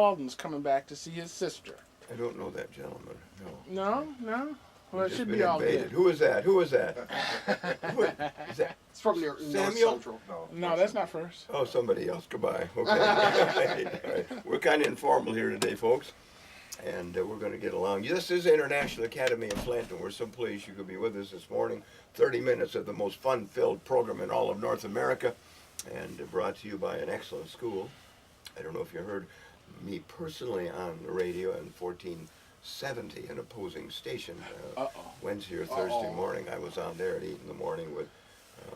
Walden's coming back to see his sister. I don't know that gentleman. No. No, no. Well, We've it just should been be all invaded. good. Who is that? Who is that? Who is that? It's from near North Samuel? Central. No, that's not first. Oh, somebody else. Goodbye. Okay. All right. We're kind of informal here today, folks, and we're going to get along. This is International Academy of Flint, and we're so pleased you could be with us this morning. 30 minutes of the most fun-filled program in all of North America, and brought to you by an excellent school. I don't know if you heard me personally on the radio in 1470, an opposing station. Wednesday or Thursday morning, I was on there at 8 in the morning with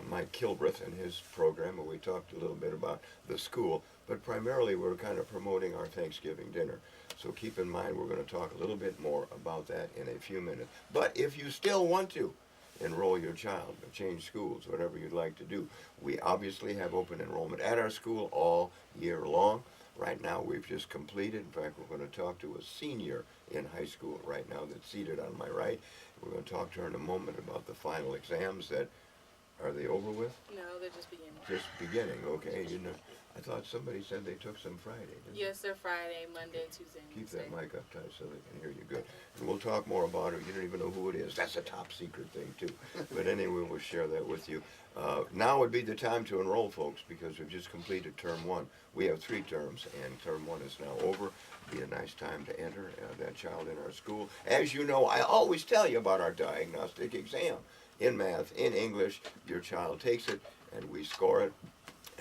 Mike Kilbreth and his program, and we talked a little bit about the school, but primarily we're kind of promoting our Thanksgiving dinner. So keep in mind we're going to talk a little bit more about that in a few minutes. But if you still want to enroll your child or change schools, whatever you'd like to do, we obviously have open enrollment at our school all year long. Right now we've just completed, in fact we're going to talk to a senior in high school right now that's seated on my right. We're going to talk to her in a moment about the final exams that, are they over with? No, they're just beginning. Just beginning, okay. You know, I thought somebody said they took some Friday, didn't they? Yes, they're Friday, Monday, Tuesday, and Keep Wednesday. that mic up tight so they can hear you good. And we'll talk more about her. You don't even know who it is. That's a top secret thing, too. But anyway, we'll share that with you. Now would be the time to enroll, folks, because we've just completed term 1. We have 3 terms, and term 1 is now over. Be a nice time to enter that child in our school. As you know, I always tell you about our diagnostic exam. In math, in English, your child takes it, and we score it,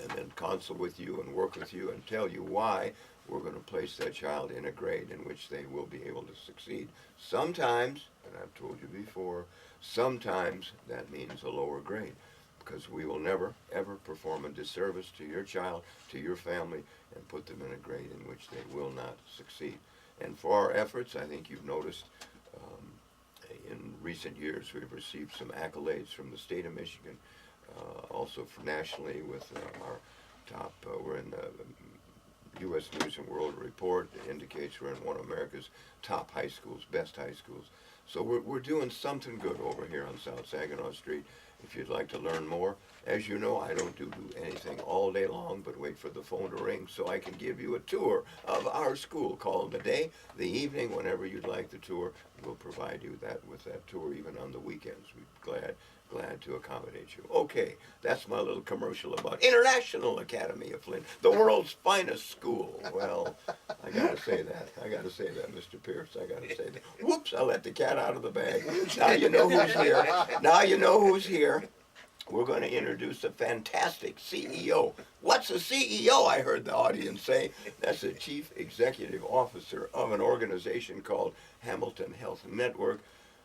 and then consult with you and work with you and tell you why we're going to place that child in a grade in which they will be able to succeed. Sometimes, and I've told you before, sometimes that means a lower grade, because we will never, ever perform a disservice to your child, to your family, and put them in a grade in which they will not succeed. And for our efforts, I think you've noticed, in recent years, we've received some accolades from the state of Michigan, also nationally with our top, we're in the U.S. News and World Report that indicates we're in one of America's top high schools, best high schools. So we're doing something good over here on South Saginaw Street. If you'd like to learn more, as you know, I don't do anything all day long but wait for the phone to ring so I can give you a tour of our school. Call the day, the evening, whenever you'd like the tour. We'll provide you with that tour even on the weekends. We're glad to accommodate you. Okay, that's my little commercial about International Academy of Flint, the world's finest school. Well, I gotta say that, Mr. Pierce, I gotta say that. Whoops, I let the cat out of the bag. Now you know who's here. Now you know who's here. We're going to introduce a fantastic CEO. What's a CEO? I heard the audience say. That's the Chief Executive Officer of an organization called Hamilton Health Network.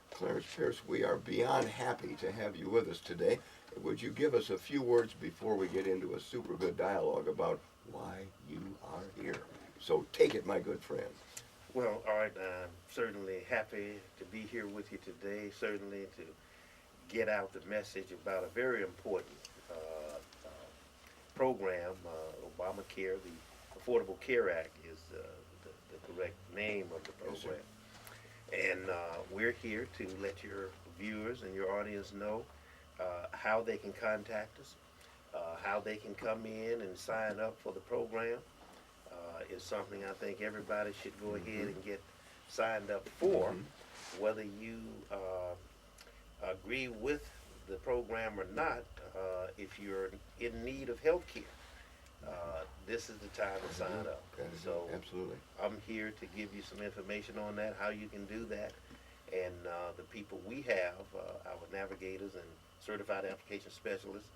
Clarence Pierce, we are beyond happy to have you with us today. Would you give us a few words before we get into a super good dialogue about why you are here? So take it, my good friend. Well, all right, I'm certainly happy to be here with you today, certainly to get out the message about a very important program, Obamacare. The Affordable Care Act is the correct name of the program. Yes, and we're here to let your viewers and your audience know how they can contact us, how they can come in and sign up for the program. Is something I think everybody should go ahead and get signed up for, whether you agree with the program or not. If you're in need of health care, this is the time to sign up. So absolutely, I'm here to give you some information on that, how you can do that, and the people we have, our navigators and certified application specialists,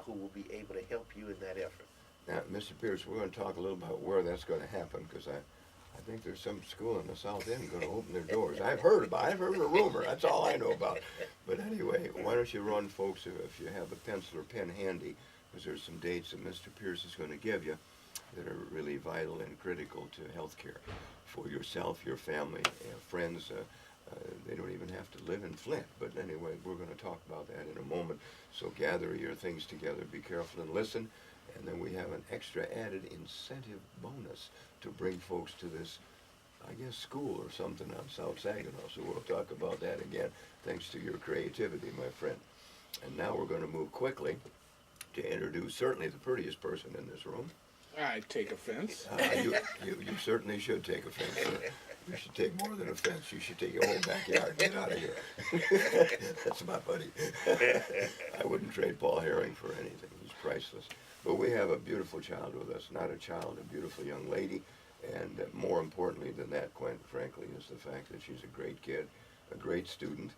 who will be able to help you in that effort. Now, Mr. Pierce, we're going to talk a little about where that's going to happen, because I think there's some school in the South End going to open their doors. I've heard a rumor. That's all I know about. But anyway, why don't you run, folks, if you have a pencil or pen handy, because there's some dates that Mr. Pierce is going to give you that are really vital and critical to health care for yourself, your family, friends. They don't even have to live in Flint. But anyway, we're going to talk about that in a moment. So gather your things together, be careful and listen. And then we have an extra added incentive bonus to bring folks to this, I guess, school or something on South Saginaw. So we'll talk about that again, thanks to your creativity, my friend. And now we're going to move quickly to introduce certainly the prettiest person in this room. I take offense. You certainly should take offense, sir. You should take more than offense. You should take your whole backyard. Get out of here. That's my buddy. I wouldn't trade Paul Herring for anything. He's priceless. But we have a beautiful child with us. Not a child, a beautiful young lady. And more importantly than that, quite frankly, is the fact that she's a great kid, a great student,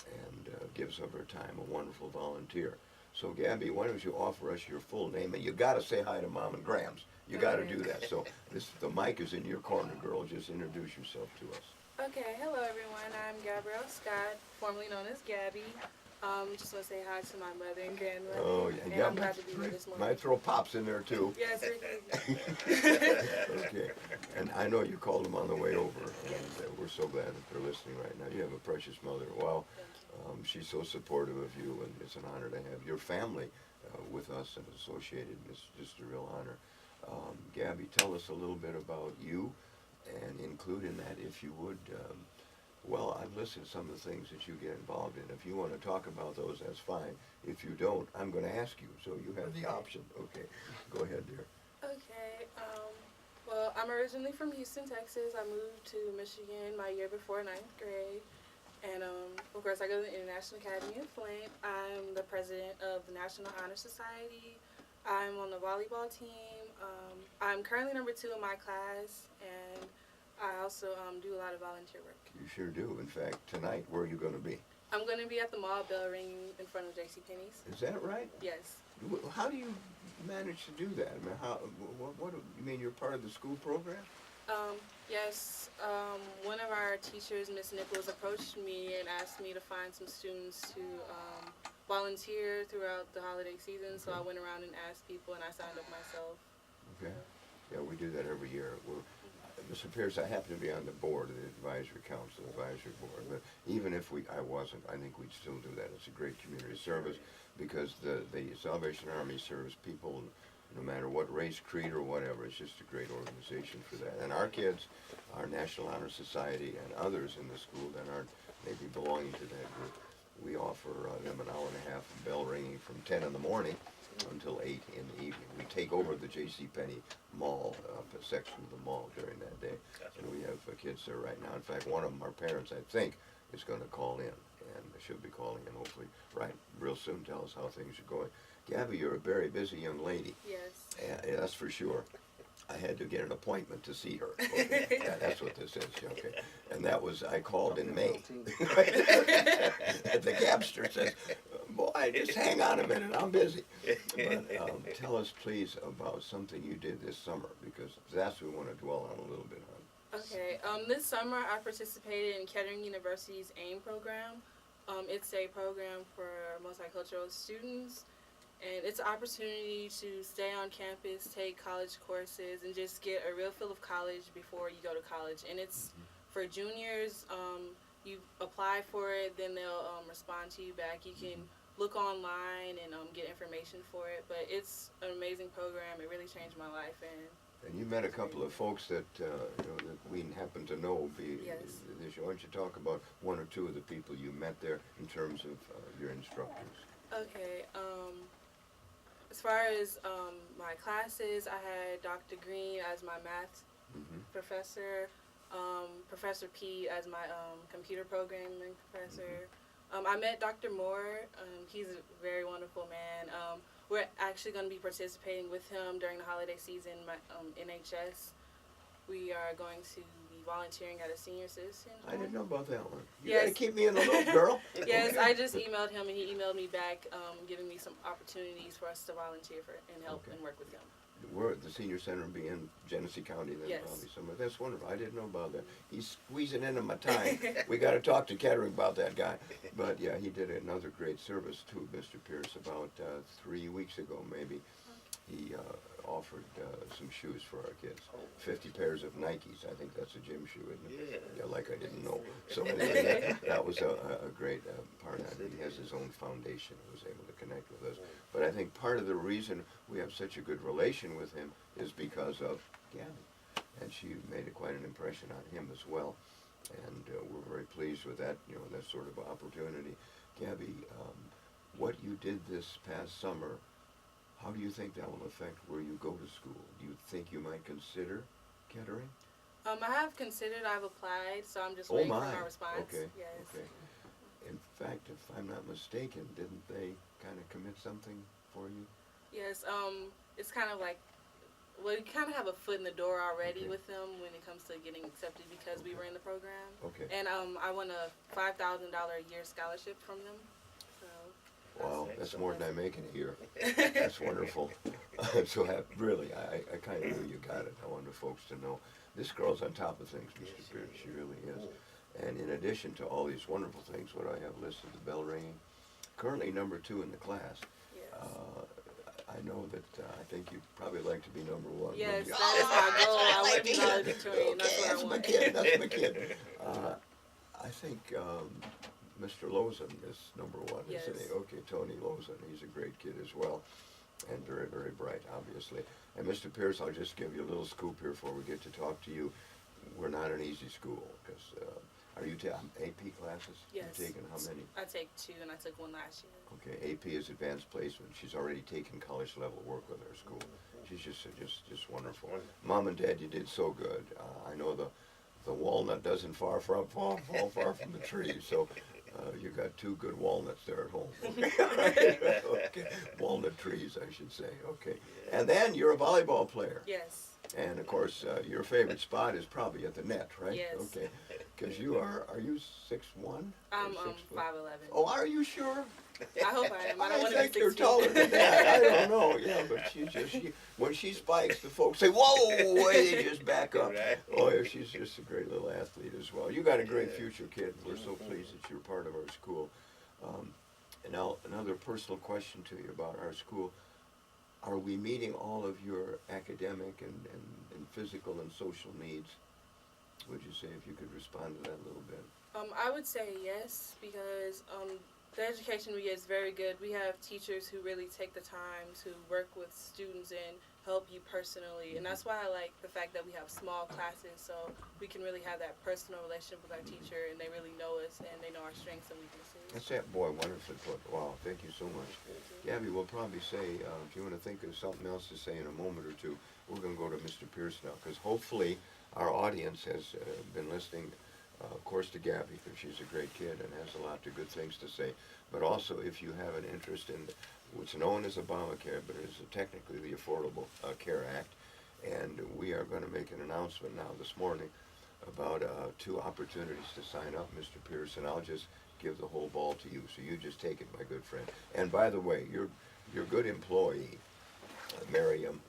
and gives of her time, a wonderful volunteer. So, Gabby, why don't you offer us your full name? And you got to say hi to Mom and Grams. You got to do that. So, the mic is in your corner, girl. Just introduce yourself to us. Okay, hello everyone. I'm Gabrielle Scott, formerly known as Gabby. Just want to say hi to my mother and grandmother. Oh, yeah. And I'm glad to be here this morning. Might throw Pops in there, too. Yes, Ricky. Okay. And I know you called them on the way over, and we're so glad that they're listening right now. You have a precious mother. Wow. She's so supportive of you, and it's an honor to have your family with us and associated. It's just a real honor. Gabby, tell us a little bit about you, and include in that, if you would, well, I've listed some of the things that you get involved in. If you want to talk about those, that's fine. If you don't, I'm going to ask you, so you have the option. Okay, go ahead, dear. Okay, well, I'm originally from Houston, Texas. I moved to Michigan my year before 9th grade. And, of course, I go to the International Academy of Flame. I'm the president of the National Honor Society. I'm on the volleyball team. I'm currently number 2 in my class, and I also do a lot of volunteer work. You sure do. In fact, tonight, where are you going to be? I'm going to be at the mall bell ringing in front of JCPenney's. Is that right? Yes. How do you manage to do that? I mean, what you mean you're part of the school program? Yes. One of our teachers, Miss Nichols, approached me and asked me to find some students to volunteer throughout the holiday season. So I went around and asked people, and I signed up myself. Okay. Yeah, we do that every year. Mr. Pierce, I happen to be on the board of the advisory council, advisory board, but even if I wasn't, I think we'd still do that. It's a great community service because the Salvation Army serves people no matter what race, creed, or whatever. It's just a great organization for that. And our kids, our National Honor Society, and others in the school that aren't maybe belonging to that group, we offer them an hour and a half of bell ringing from 10 in the morning until 8 in the evening. We take over the JCPenney mall, a section of the mall during that day. And we have kids there right now. In fact, one of them, our parents, I think, is going to call in. And she'll be calling in hopefully right real soon, tell us how things are going. Gabby, you're a very busy young lady. Yes. Yeah, that's for sure. I had to get an appointment to see her. Okay. Yeah, that's what this is. Okay. And that was, I called in May. The Gabster says, boy, just hang on a minute, I'm busy. But tell us, please, about something you did this summer, because that's what we want to dwell on a little bit on. Okay. This summer, I participated in Kettering University's AIM program. It's a program for multicultural students. And it's an opportunity to stay on campus, take college courses, and just get a real feel of college before you go to college. And it's for juniors. You apply for it, then they'll respond to you back. You can look online and get information for it. But it's an amazing program. It really changed my life. And you met a couple of folks that that we happen to know. Yes. Why don't you talk about one or two of the people you met there in terms of your instructors? Okay. As far as my classes, I had Dr. Green as my math professor, Professor P as my computer programming professor. I met Dr. Moore. He's a very wonderful man. We're actually going to be participating with him during the holiday season, NHS. We are going to be volunteering at a senior citizen home. I didn't know about that one. You Yes. gotta keep me in the loop, girl. Yes, I just emailed him, and he emailed me back, giving me some opportunities for us to volunteer for and help and work with him. We're at the senior center will be in Genesee County then Yes. probably somewhere. That's wonderful. I didn't know about that. He's squeezing into my time. We got to talk to Kettering about that guy. But yeah, he did another great service too, Mr. Pierce. About 3 weeks ago, maybe, he offered some shoes for our kids. 50 pairs of Nikes. I think that's a gym shoe, isn't it? Yeah, like I didn't know. So anyway, that was a great part of it. He has his own foundation. He was able to connect with us. But I think part of the reason we have such a good relation with him is because of Gabby. And she made quite an impression on him as well. And we're very pleased with that, that sort of opportunity. Gabby, what you did this past summer how do you think that will affect where you go to school? Do you think you might consider Kettering? I have considered, I've applied, so I'm just Oh waiting my. for my response. Okay. Yes. Okay. In fact, if I'm not mistaken, didn't they kind of commit something for you? Yes, it's kind of like, well, you kind of have a foot in the door already Okay. with them when it comes to getting accepted because we were in the program. Okay. And I won a $5,000 a year scholarship from them. So. Wow, that's more than I make in a year. That's wonderful. I'm so happy. Really, I kind of knew you got it. I wanted folks to know this girl's on top of things, Mr. Pierce. She really is. And in addition to all these wonderful things, what I have listed, the bell ringing, currently number 2 in the class. Yes. I know that I think you'd probably like to be number 1. Yes, wouldn't you? that is my goal. I want to be valedictorian. That's what I That's my want. kid. That's my kid. I think Mr. Lozen is number 1, isn't Yes. he? Okay, Tony Lozen. He's a great kid as well, and very, very bright, obviously. And Mr. Pierce, I'll just give you a little scoop here before we get to talk to you. We're not an easy school because are you AP classes? Yes. You've taken how many? I take 2 and I took 1 last year. Okay, AP is advanced placement. She's already taken college level work with our school. She's just wonderful. Mom and Dad, you did so good. I know the walnut doesn't fall far from the tree, so you got 2 good walnuts there at home. Okay. Walnut trees, I should say. Okay, and then you're a volleyball player. Yes. And of course, your favorite spot is probably at the net, right? Yes. Okay, because you are you 6'1"? I'm 6 foot? 5'11". Oh, are you sure? I hope I am. I don't I want to think be you're 6 feet. taller than that. I don't know. Yeah, but when she spikes, the folks say, "Whoa!" They just back up. Right. Oh, yeah, she's just a great little athlete as well. You got a great future, kid. We're so pleased that you're part of our school. And now another personal question to you about our school: are we meeting all of your academic and physical and social needs? Would you say, if you could respond to that a little bit? I would say yes, because the education we get is very good. We have teachers who really take the time to work with students and help you personally. And that's why I like the fact that we have small classes, so we can really have that personal relationship with our teacher, and they really know us, and they know our strengths and weaknesses. That's that, boy, wonderfully put. Wow, thank you so much. Gabby, we'll probably say, if you want to think of something else to say in a moment or two, we're going to go to Mr. Pierce now, because hopefully our audience has been listening, of course, to Gabby, because she's a great kid and has a lot of good things to say. But also, if you have an interest in what's known as Obamacare, but it is technically the Affordable Care Act, and we are going to make an announcement now this morning about 2 opportunities to sign up, Mr. Pierce, and I'll just give the whole ball to you. So you just take it, my good friend. And by the way, your good employee, Miriam,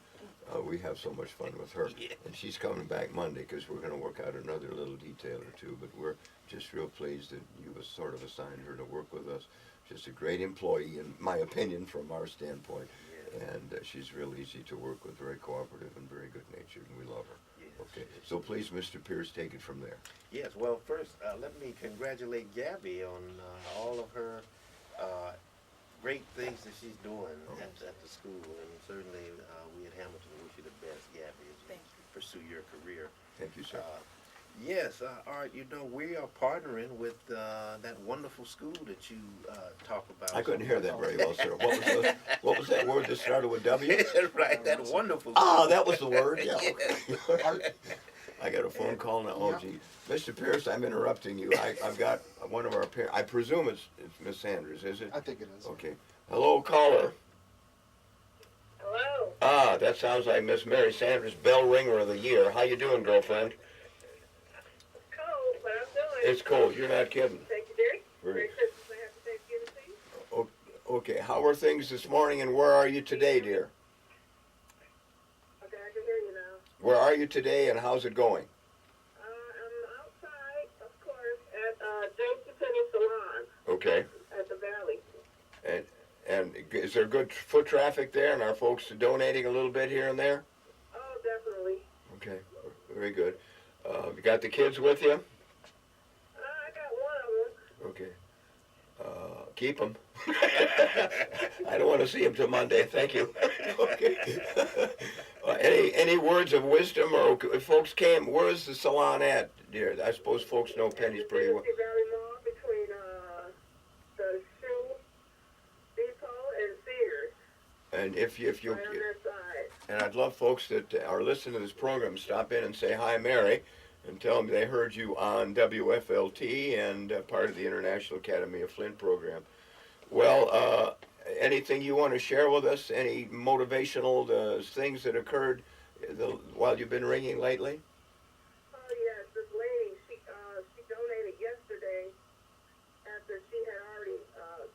we have so much fun with her. And she's coming back Monday because we're going to work out another little detail or 2. But we're just real pleased that you have sort of assigned her to work with us. Just a great employee, in my opinion, from our standpoint. And she's real easy to work with, very cooperative and very good-natured, and we love her. Okay, so please, Mr. Pierce, take it from there. Yes, well, first, let me congratulate Gabby on all of her great things that she's doing at the school. And certainly, we at Hamilton wish you the best, Gabby, as you pursue your career. Thank you, sir. Yes, Art, you know, we are partnering with that wonderful school that you talk about. I couldn't hear that very well, sir. What was that word that started with W? Right, that wonderful school. Ah, that was the word, yeah. Yes. I got a phone call now. Oh, gee. Mr. Pierce, I'm interrupting you. I've got one of our parents. I presume it's Miss Sanders, is it? I think it is. Okay. Hello, caller. Hello. Ah, that sounds like Miss Mary Sanders, bell ringer of the year. How you doing, girlfriend? It's cold, but I'm doing. It's cold. You're not kidding. Thank you, dear. Very- Merry Christmas and Happy Thanksgiving to you. Okay. How are things this morning, and where are you today, dear? Okay, I can hear you now. Where are you today, and how's it going? I'm outside, of course, at James Penny Salon Okay. at the Valley. And is there good foot traffic there, and are folks donating a little bit here and there? Oh, definitely. Okay, very good. You got the kids with you? I got one of them. Okay. Keep them. I don't want to see them till Monday. Thank you. Okay. Any words of wisdom, or if folks came, where is the salon at, dear? I suppose folks know Penny's pretty well. Tennessee Valley Mall between the Shoe Depot and Sears. And if you right on their side. and I'd love folks that are listening to this program stop in and say hi, Mary, and tell them they heard you on WFLT and part of the International Academy of Flint program. Well, anything you want to share with us? Any motivational things that occurred while you've been ringing lately? Oh yes, this lady, she donated yesterday after she had already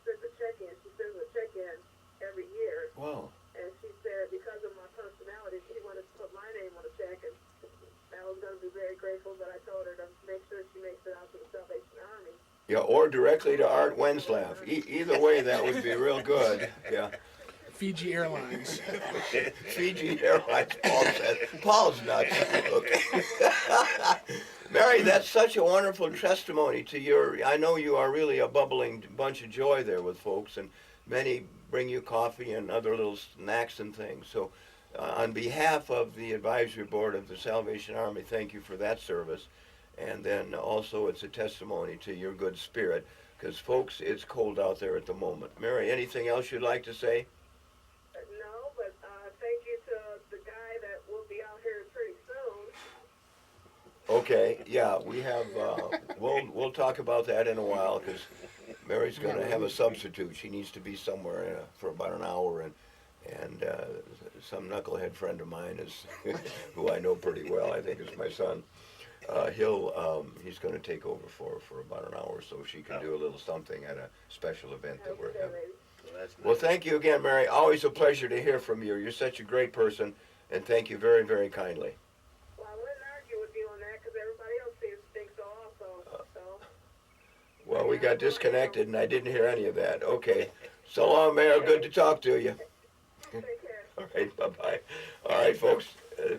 sent the check-in. She sends a check-in every year, Wow. and she said because of my personality, she wanted to put my name on the check, and I was going to be very grateful, but I told her to make sure she makes it out to the Salvation Army. Yeah, or directly to Art Wenslav. Either way, that would be real good. Yeah. Fiji Airlines. Fiji Airlines, Paul said. Paul's nuts. Okay. Mary, that's such a wonderful testimony to your, I know you are really a bubbling bunch of joy there with folks, and many bring you coffee and other little snacks and things. So on behalf of the advisory board of the Salvation Army, thank you for that service. And then also it's a testimony to your good spirit, because folks, it's cold out there at the moment. Mary, anything else you'd like to say? No, but thank you to the guy that will be out here pretty soon. Okay, yeah, we have, we'll talk about that in a while, because Mary's going to have a substitute. She needs to be somewhere for about an hour, and some knucklehead friend of mine is, who I know pretty well, I think is my son. He's going to take over for about an hour, so she can do a little something at a special event that we're having. Well, thank you again, Mary. Always a pleasure to hear from you. You're such a great person, and thank you very, very kindly. Well, I wouldn't argue with you on that because everybody else thinks so also. So. Well, we got disconnected, and I didn't hear any of that. Okay. So long, Mary. Good to talk to you. Take care. All right, bye-bye. All right, folks,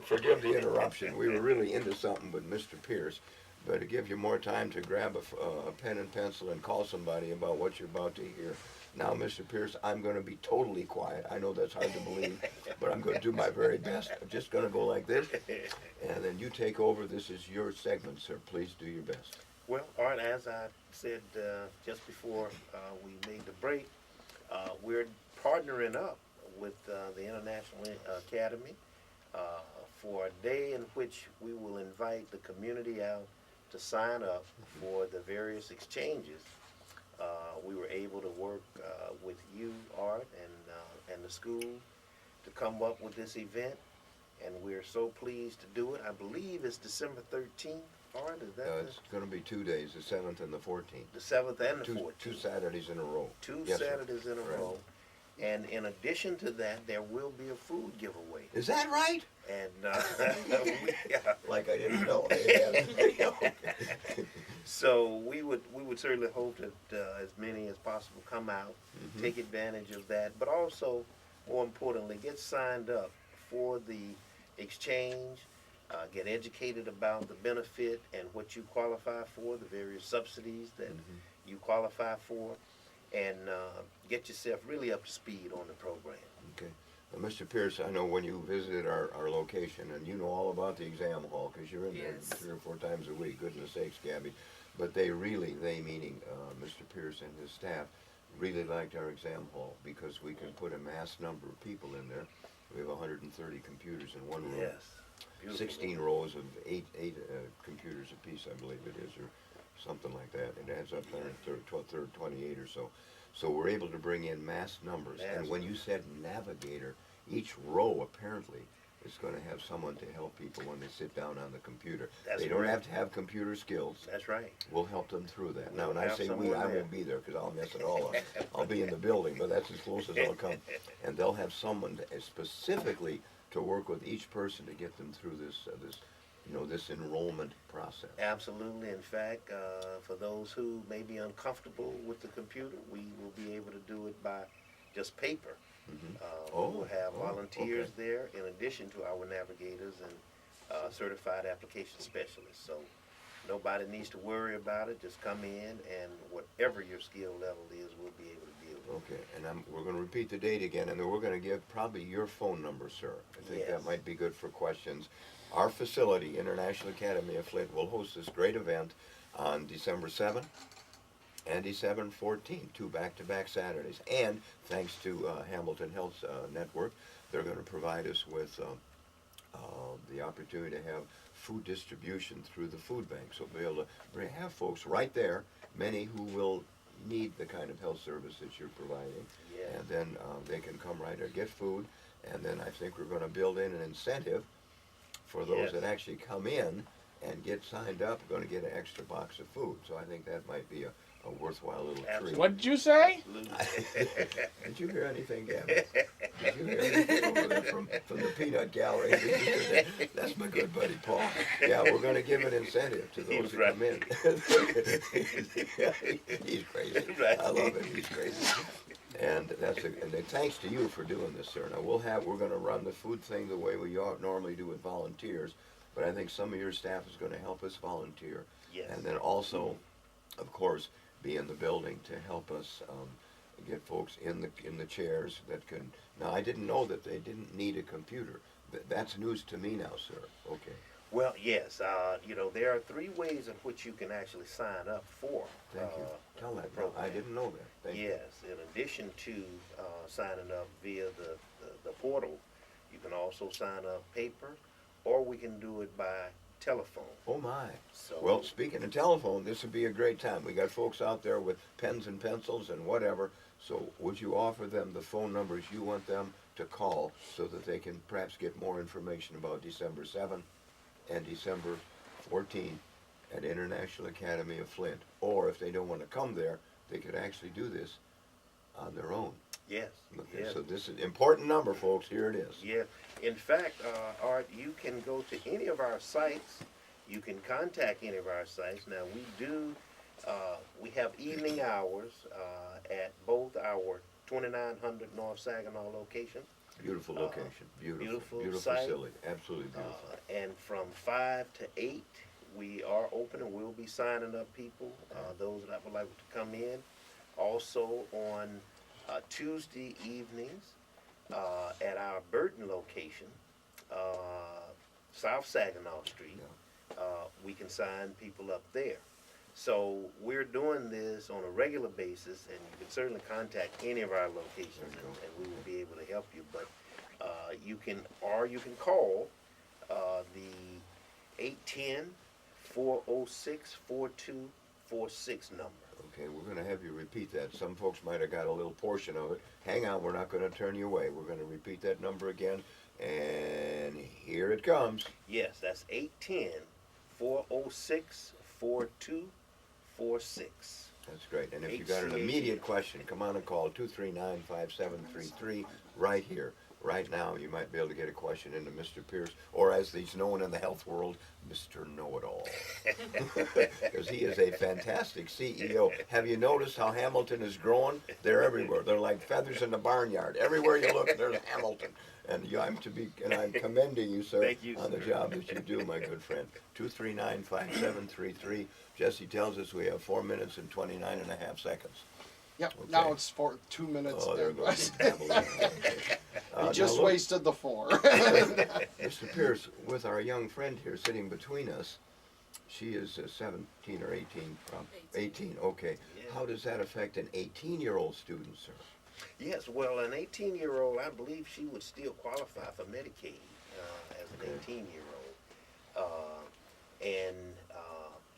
forgive the interruption. We were really into something with Mr. Pierce, but to give you more time to grab a pen and pencil and call somebody about what you're about to hear. Now, Mr. Pierce, I'm going to be totally quiet. I know that's hard to believe, but I'm going to do my very best. I'm just going to go like this, and then you take over. This is your segment, sir. Please do your best. Well, Art, as I said just before we made the break, we're partnering up with the International Academy for a day in which we will invite the community out to sign up for the various exchanges. We were able to work with you, Art, and the school to come up with this event, and we're so pleased to do it. I believe it's December 13th, Art, is that It's going to be 2 days, the 7th and the 14th. the 7th and the 14th? Two Saturdays in a row. Two Yes, sir. Saturdays in a Right. row. And in addition to that, there will be a food giveaway. Is that right? And Like I didn't know. so we would certainly hope that as many as possible come out, take advantage of that, but also, more importantly, get signed up for the exchange, get educated about the benefit and what you qualify for, the various subsidies that you qualify for, and get yourself really up to speed on the program. Okay. Mr. Pierce, I know when you visited our location, and you know all about the exam hall, because you're in there Yes. 3 or 4 times a week, goodness sakes, Gabby. But they meaning Mr. Pierce and his staff, really liked our exam hall, because we can put a mass number of people in there. We have 130 computers in one room. Yes. Beautiful. 16 rows of eight computers apiece, I believe it is, or something like that. It adds up to 28 or so. So we're able to bring in mass numbers. And when you said navigator, each row apparently is going to have someone to help people when they sit down on the computer. They don't have to have computer skills. That's right. We'll help them through that. We'll Now, when I have say someone we, I there. won't be there because I'll mess it all up. I'll be in the building, but that's as close as I'll come. And they'll have someone specifically to work with each person to get them through this enrollment process. Absolutely. In fact, for those who may be uncomfortable with the computer, we will be able to do it by just paper. We'll have volunteers there in addition to our navigators and certified application specialists. So nobody needs to worry about it. Just come in, and whatever your skill level is, we'll be able to deal with it. Okay, and we're going to repeat the date again, and then we're going to give probably your phone number, sir. I think that might be good for questions. Our facility, International Academy of Flint, will host this great event on December 7th and December 14th, 2 back-to-back Saturdays. And thanks to Hamilton Health Network, they're going to provide us with the opportunity to have food distribution through the food bank. So we'll be able to have folks right there, many who will need the kind of health service that you're providing. Yeah. And then they can come right there, get food, and then I think we're going to build in an incentive for those Yes. that actually come in and get signed up, are going to get an extra box of food. So I think that might be a worthwhile little treat. What'd you say? Absolutely. Did you hear anything, Gavin? Did you hear anything over there from the peanut gallery? Did you hear that? That's my good buddy Paul. Yeah, we're going to give an incentive to those who come in. He's crazy. I love it. He's crazy. And thanks to you for doing this, sir. Now we're going to run the food thing the way we normally do with volunteers, but I think some of your staff is going to help us volunteer. Yes. And then also, of course, be in the building to help us get folks in the chairs that can. Now I didn't know that they didn't need a computer. That's news to me now, sir. Okay. Well, yes, there are 3 ways in which you can actually sign up for. Thank you. Tell the that. No, program. I didn't know that. Thank you. Yes, in addition to signing up via the portal, you can also sign up paper, or we can do it by telephone. Oh my. So, Well, speaking of telephone, this would be a great time. We got folks out there with pens and pencils and whatever. So would you offer them the phone numbers you want them to call so that they can perhaps get more information about December 7th and December 14th at International Academy of Flint? Or if they don't want to come there, they could actually do this on their own. yes, Okay, yes. so this is an important number, folks. Here it is. Yeah, in fact, Art, you can go to any of our sites. You can contact any of our sites. Now, we have evening hours at both our 2900 North Saginaw location. Beautiful location. Beautiful. Beautiful site. Facility. Absolutely beautiful. And from 5 to 8, we are open and we'll be signing up people, those that would like to come in. Also on Tuesday evenings at our Burton location, South Saginaw Street, we can sign people up there. So we're doing this on a regular basis, and you can certainly contact any of our locations, and we will be able to help you. But you can call the 810-406-4246 number. Okay, we're going to have you repeat that. Some folks might have got a little portion of it. Hang on, we're not going to turn you away. We're going to repeat that number again, and here it comes. Yes, that's 810-406-4246. That's great. And if you got an immediate question, come on and call 239-5733 right here. Right now, you might be able to get a question into Mr. Pierce, or as he's known in the health world, Mr. Know-It-All. Because he is a fantastic CEO. Have you noticed how Hamilton is growing? They're everywhere. They're like feathers in the barnyard. Everywhere you look, there's Hamilton. And I'm commending you, sir, Thank you, on the sir. job that you do, my good friend. 239-5733. Jesse tells us we have 4 minutes and 29 and a half seconds. Yep. Okay. Now it's 2 minutes. Oh, there and goes the babbling. you just now look, wasted the 4. Mr. Pierce, with our young friend here sitting between us, she is 17 or 18, 18, okay. Yeah. How does that affect an 18-year-old student, sir? Yes, well, an 18-year-old, I believe she would still qualify for Medicaid as an 18-year-old. And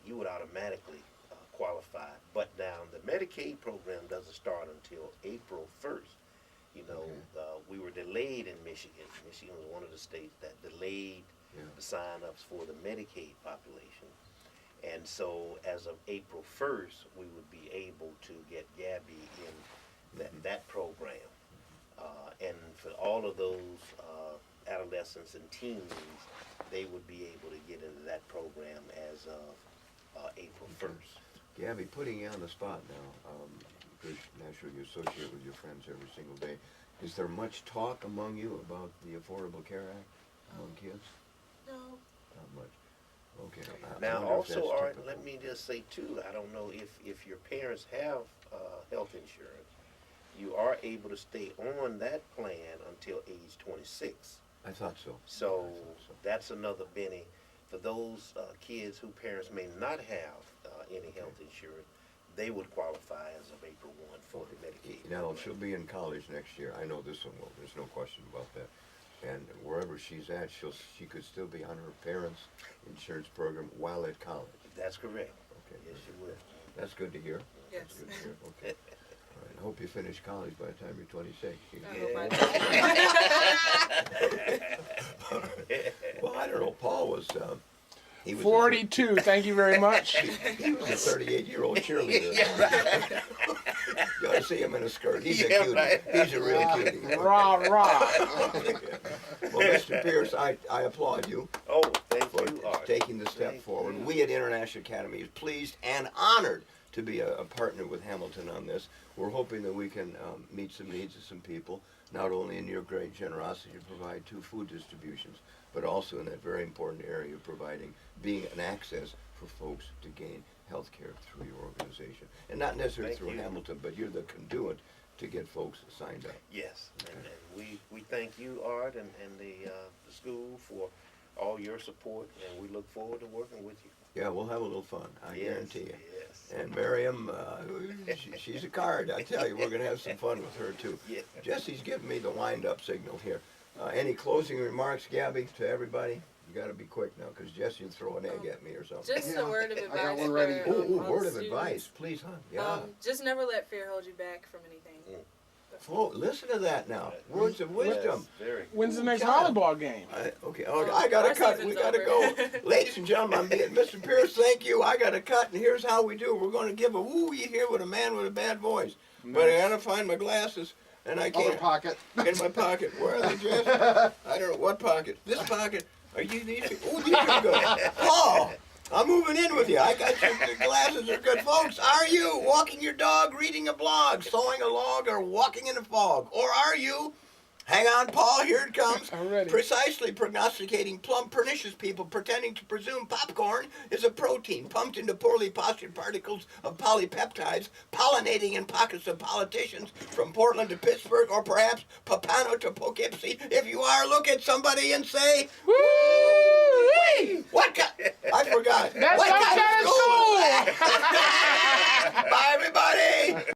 you would automatically qualify. But now the Medicaid program doesn't start until April 1st. You know, we were delayed in Michigan. Michigan was one of the states that delayed the sign-ups for the Medicaid population. And so as of April 1st, we would be able to get Gabby in that program. And for all of those adolescents and teens, they would be able to get into that program as of April 1st. Gabby, putting you on the spot now, because naturally you associate with your friends every single day. Is there much talk among you about the Affordable Care Act among kids? No. Not much. Okay. I Now, wonder if also, that's Art, typical. let me just say too, I don't know if your parents have health insurance, you are able to stay on that plan until age 26. I thought so. So I thought so. that's another benefit for those kids whose parents may not have any health insurance. they would qualify as of April 1 for the Medicaid. Now, program. she'll be in college next year. I know this one will. There's no question about that. And wherever she's at, she could still be on her parents' insurance program while at college. That's correct. Okay. Yes, you would. That's good to hear. Yes. That's good to hear. Okay. All right. I hope you finish college by the time you're 26. Well, I don't know. Paul was. He was 42. Thank you very much. He was a 38-year-old cheerleader. You ought to see him in a skirt. He's a Yeah, cutie. right. He's a real cutie. Rah, rah. Well, Mr. Pierce, I applaud you Oh, thank for you, Art. taking the step Thank forward. you. We at International Academy is pleased and honored to be a partner with Hamilton on this. We're hoping that we can meet some needs of some people, not only in your great generosity to provide 2 food distributions, but also in that very important area of being an access for folks to gain health care through your organization. And not necessarily Thank through you. Hamilton, but you're the conduit to get folks signed up. Yes, and we thank you, Art, and the school for all your support, and we look forward to working with you. Yeah, we'll have a little fun, I Yes, guarantee you. Yes. And Miriam, she's a card. I tell you, we're going to have some fun with her, too. Yeah. Jesse's giving me the wind-up signal here. Any closing remarks, Gabby, to everybody? You got to be quick now, because Jesse will throw an egg at me or something. Just a word of I got advice one ready. for Ooh, all word the of students. advice, please, huh? Yeah. Just never let fear hold you back from anything. Oh, listen to that now. Words of wisdom. Yes, very. When's the next John. volleyball game? Okay, I got to Our cut. We season's got to over. go. Ladies and gentlemen, Mr. Pierce, thank you. I got to cut, and here's how we do. We're going to give a woo-wee here with a man with a bad voice. But I got to find my glasses, and I Other can't. pocket. In my pocket. Where are they, Jess? I don't know. What pocket? This pocket. Are you these? Oh, these are good. Paul, I'm moving in with you. I got your glasses are good. Folks, are you walking your dog, reading a blog, sewing a log, or walking in a fog? Or are you, hang on, Paul, here it comes, I'm ready. precisely prognosticating plump, pernicious people pretending to presume popcorn is a protein pumped into poorly postured particles of polypeptides, pollinating in pockets of politicians from Portland to Pittsburgh, or perhaps Papano to Poughkeepsie? If you are, look at somebody and say, Woo-wee! what I forgot. That's What what kind of school? Bye, everybody.